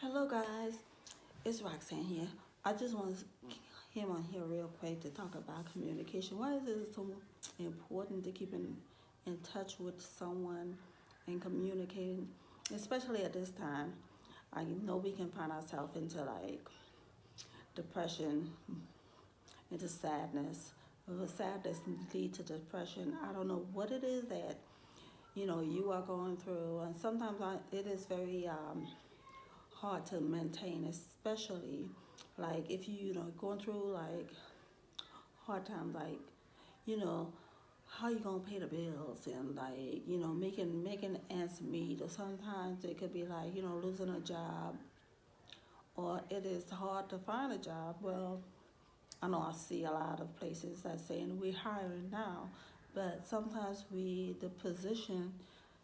Hello, guys. It's Roxanne here. I just want to him on here real quick to talk about communication. Why is it so important to keep in touch with someone and communicating, especially at this time? I know we can find ourselves into like depression, into sadness. Will sadness lead to depression? I don't know what it is that you are going through, and sometimes it is very hard to maintain, especially like if going through like hard times, like you know how you gonna pay the bills and like making ends meet, or sometimes it could be like losing a job, or it is hard to find a job. Well, I know I see a lot of places that saying we're hiring now, but sometimes the position,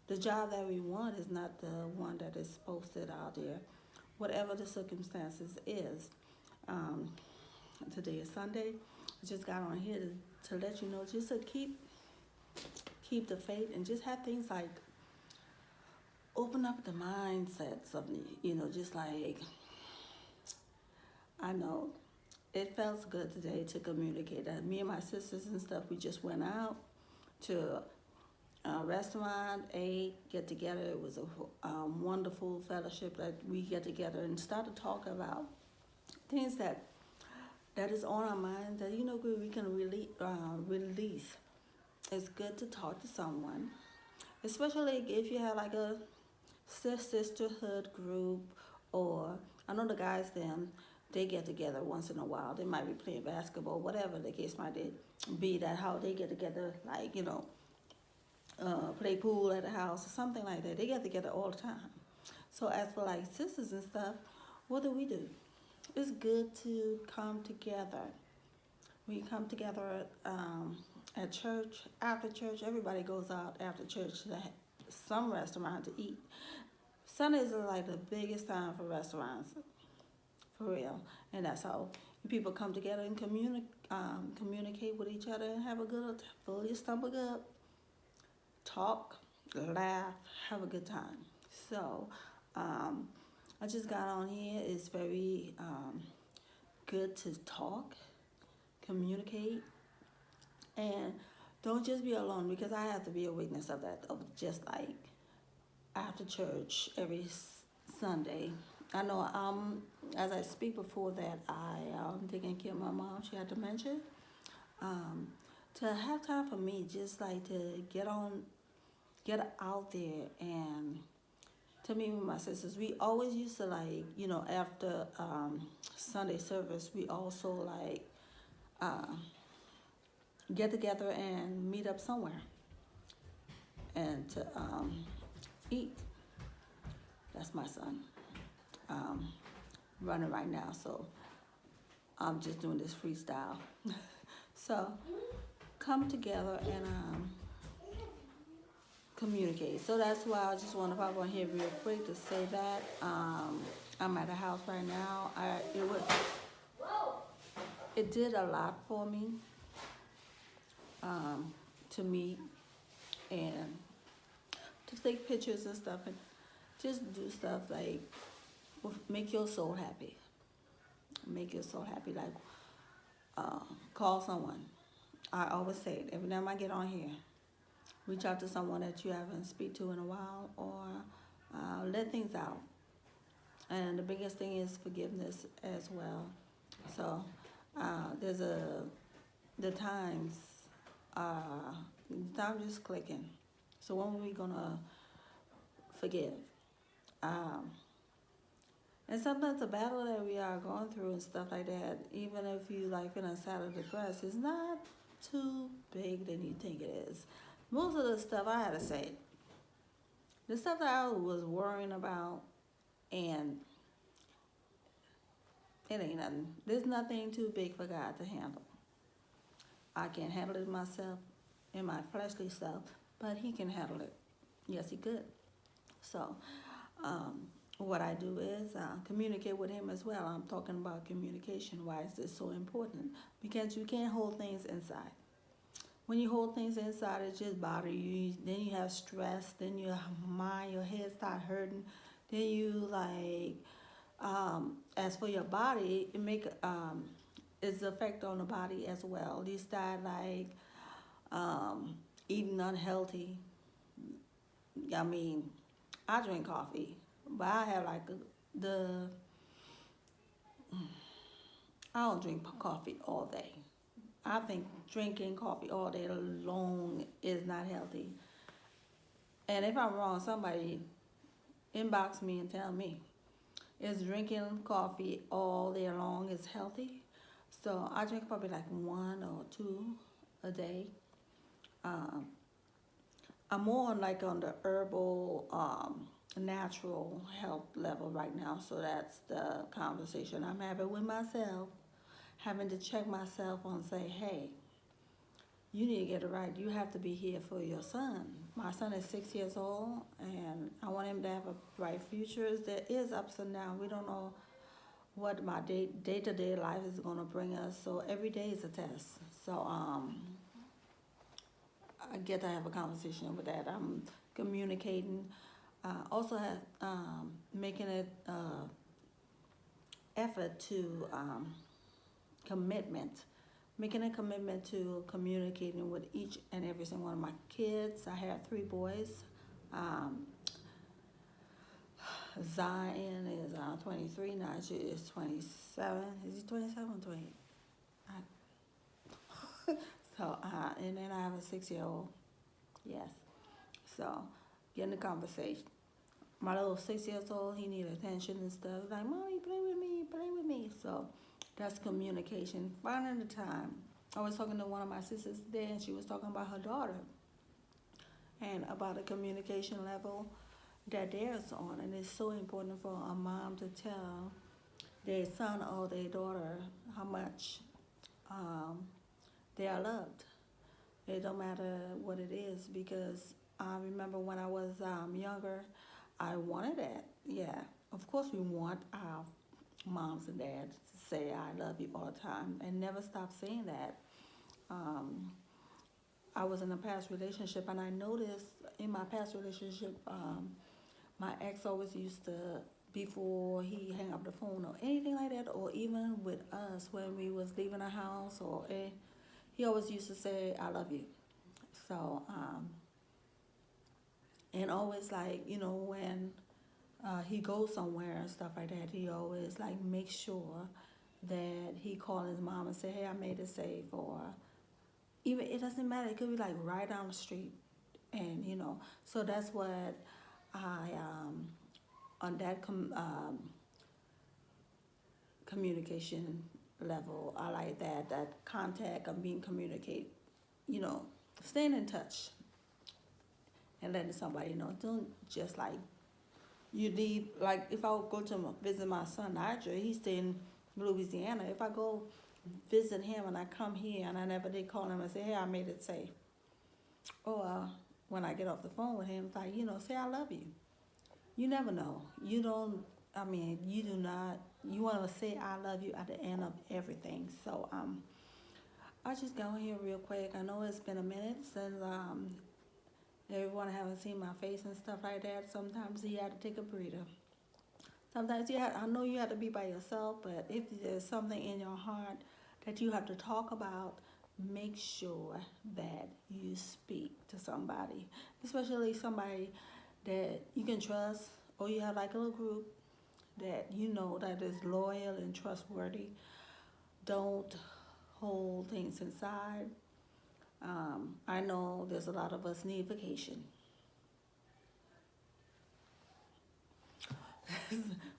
the job that we want is not the one that is posted out there, whatever the circumstances is. Um, Today is Sunday. I just got on here to let you know, just to keep the faith and just have things like open up the mindsets of just like I know it felt good today to communicate that me and my sisters and stuff, we just went out to a restaurant, ate, get together. It was a wonderful fellowship that we get together and started talking about things that is on our mind that we can release. It's good to talk to someone, especially if you have like a sisterhood group, or I know the guys then they get together once in a while. They might be playing basketball, whatever the case might be. That how they get together, like play pool at the house or something like that. They get together all the time. So as for like sisters and stuff, what do? It's good to come together. We come together at church. After church, everybody goes out after church to some restaurant to eat. Sundays are like the biggest time for restaurants, for real. And that's how people come together and communicate with each other and have a good, fill your stomach up, talk, laugh, have a good time. So I just got on here. It's very good to talk, communicate, and don't just be alone, because I have to be a witness of that. Of just like after church every Sunday. I know as I speak before that, I taking care of my mom. She had dementia. Um, to have time for me, just like to get out there, and to me and my sisters, we always used to like after Sunday service, we also like uh, get together and meet up somewhere and to eat. That's my son running right now, so I'm just doing this freestyle. So come together and communicate. So that's why I just want to pop on here real quick to say that I'm at the house right now. It did a lot for me to meet and to take pictures and stuff, and just do stuff like make your soul happy. Make your soul happy. Like call someone. I always say it every time I get on here. Reach out to someone that you haven't speak to in a while, or let things out. And the biggest thing is forgiveness as well. So there's the times time just clicking. So when are we gonna forgive? Um, and sometimes the battle that we are going through and stuff like that, even if you like feeling sad or depressed, is not too big than you think it is. Most of the stuff I had to say, the stuff that I was worrying about, and it ain't nothing. There's nothing too big for God to handle. I can't handle it myself in my fleshly self, but He can handle it. Yes, He could. So, what I do is communicate with Him as well. I'm talking about communication. Why is this so important? Because you can't hold things inside. When you hold things inside, it just bothers you. Then you have stress. Then your mind, your head start hurting. Then you like As for your body, it make its effect on the body as well. You start like um, eating unhealthy. I mean, I drink coffee, but I have like the I don't drink coffee all day. I think drinking coffee all day long is not healthy. And if I'm wrong, somebody inbox me and tell me, is drinking coffee all day long is healthy? So I drink probably like one or two a day. Um, I'm more on like on the herbal, natural health level right now. So that's the conversation I'm having with myself, having to check myself on say, hey, you need to get it right. You have to be here for your son. My son is 6 years old, and I want him to have a bright future. There is ups and downs. We don't know what my day to day life is gonna bring us. So every day is a test. So I get to have a conversation with that. I'm communicating. Also have making it effort to commitment, making a commitment to communicating with each and every single one of my kids. I have 3 boys. Um, Zion is 23 now. She is 27. Is he 27 or 20? So, and then I have a 6-year-old. Yes. So, getting the conversation. My little 6 years old, he needs attention and stuff. Like, Mommy, play with me, play with me. So, that's communication. Finding the time. I was talking to one of my sisters today, and she was talking about her daughter and about the communication level that theirs on. And it's so important for a mom to tell their son or their daughter how much they are loved. It don't matter what it is, because I remember when I was younger, I wanted that. Yeah, of course we want our moms and dads to say I love you all the time and never stop saying that. Um, I was in a past relationship, and I noticed in my past relationship, my ex always used to, before he hang up the phone or anything like that, or even with us when we was leaving the house, he always used to say, I love you. So, and always like, when he goes somewhere and stuff like that, he always like make sure that he call his mom and say, hey, I made it safe, or even, it doesn't matter, it could be like right down the street. And, so that's what I, on that communication level, I like that contact of being communicate, you know, staying in touch and letting somebody know. Don't just like you need, like if I go to visit my son Nigel, he's in Louisiana. If I go visit him and I come here and I never did call him and say, hey, I made it safe. Or when I get off the phone with him, like, say I love you. You never know. You don't, you do not, you want to say I love you at the end of everything. So I just got on here real quick. I know it's been a minute since everyone haven't seen my face and stuff like that. Sometimes you have to take a breather. Sometimes I know you have to be by yourself, but if there's something in your heart that you have to talk about, make sure that you speak to somebody, especially somebody that you can trust, or you have like a little group that that is loyal and trustworthy. Don't hold things inside. I know there's a lot of us need vacation.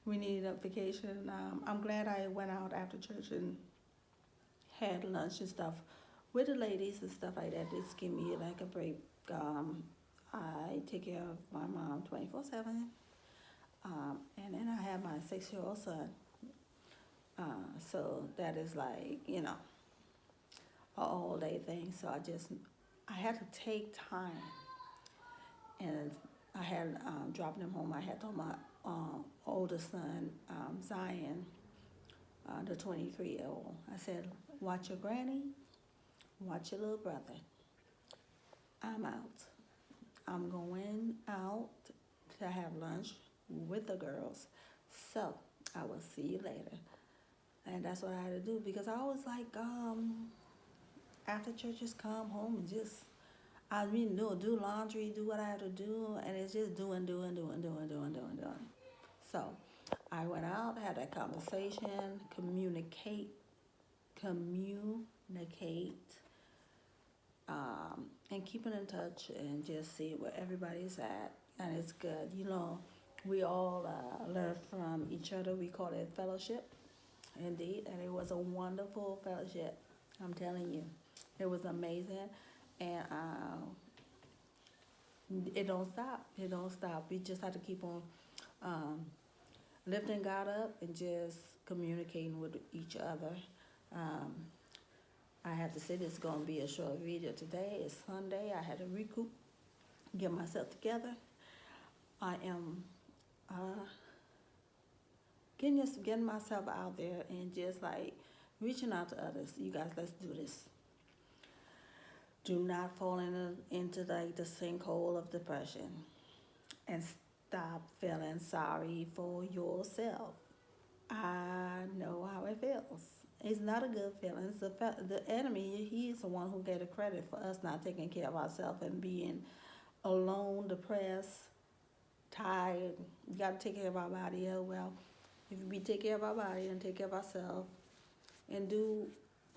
We need a vacation. I'm glad I went out after church and had lunch and stuff with the ladies and stuff like that. Just give me like a break. I take care of my mom 24/7. And then I have my 6-year-old son. So that is like, a all day thing. So I had to take time, and I had dropped him home. I had told my oldest son, Zion, the 23-year-old, I said, watch your granny, watch your little brother. I'm out. I'm going out to have lunch with the girls. So I will see you later. And that's what I had to do because I was like, after church, just come home and just, I mean, do laundry, do what I had to do, and it's just doing. So I went out, had that conversation, communicate, and keeping in touch and just see where everybody's at. And it's good. We all learn from each other. We call it fellowship, indeed. And it was a wonderful fellowship. I'm telling you, it was amazing. And it don't stop. It don't stop. We just have to keep on um, lifting God up and just communicating with each other. Um, I have to say this is going to be a short video today. It's Sunday. I had to recoup, get myself together. I am getting myself out there and just like reaching out to others. You guys, let's do this. Do not fall into like the sinkhole of depression and stop feeling sorry for yourself. I know how it feels. It's not a good feeling. It's the enemy, he's the one who get the credit for us not taking care of ourselves and being alone, depressed, tired. We got to take care of our body as well. If we take care of our body and take care of ourselves and do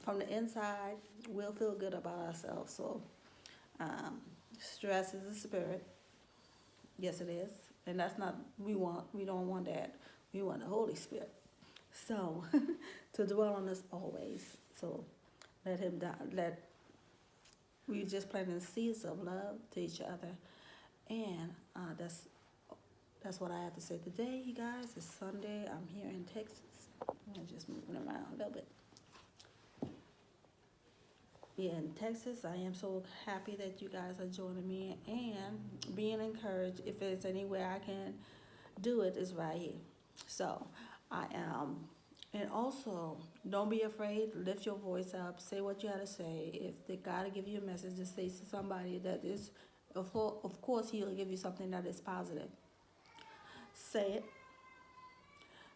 from the inside, we'll feel good about ourselves. So stress is a spirit. Yes, it is. And that's not, we don't want that. We want the Holy Spirit. So, to dwell on this always. So, we just planting seeds of love to each other. And that's what I have to say today, you guys. It's Sunday. I'm here in Texas. I'm just moving around a little bit. Yeah, in Texas, I am so happy that you guys are joining me and being encouraged. If there's anywhere I can do it, is right here. So, I am. And also, don't be afraid. Lift your voice up. Say what you have to say. If the God will give you a message to say to somebody that is, of course, He'll give you something that is positive. Say it.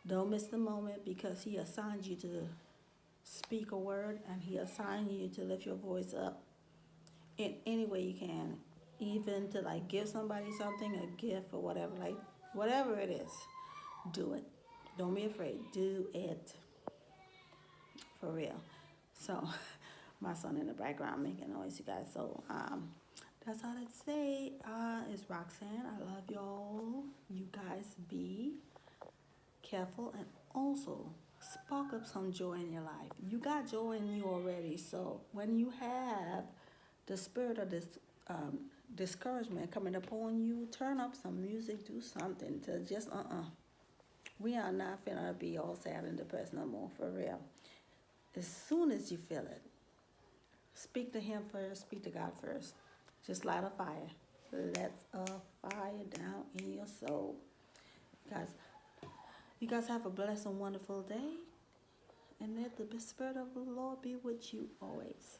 Don't miss the moment because He assigned you to speak a word and He assigned you to lift your voice up in any way you can. Even to like give somebody something, a gift or whatever. Like, whatever it is, do it. Don't be afraid. Do it. For real. So, my son in the background making noise, you guys. So, that's all I'd say. It's Roxanne. I love y'all. You guys be careful and also spark up some joy in your life. You got joy in you already. So, when you have the spirit of this discouragement coming upon you, turn up some music, do something to just we are not finna be all sad and depressed no more, for real. As soon as you feel it, speak to Him first, speak to God first. Just light a fire. Let a fire down in your soul. You guys have a blessed and wonderful day. And let the Spirit of the Lord be with you always.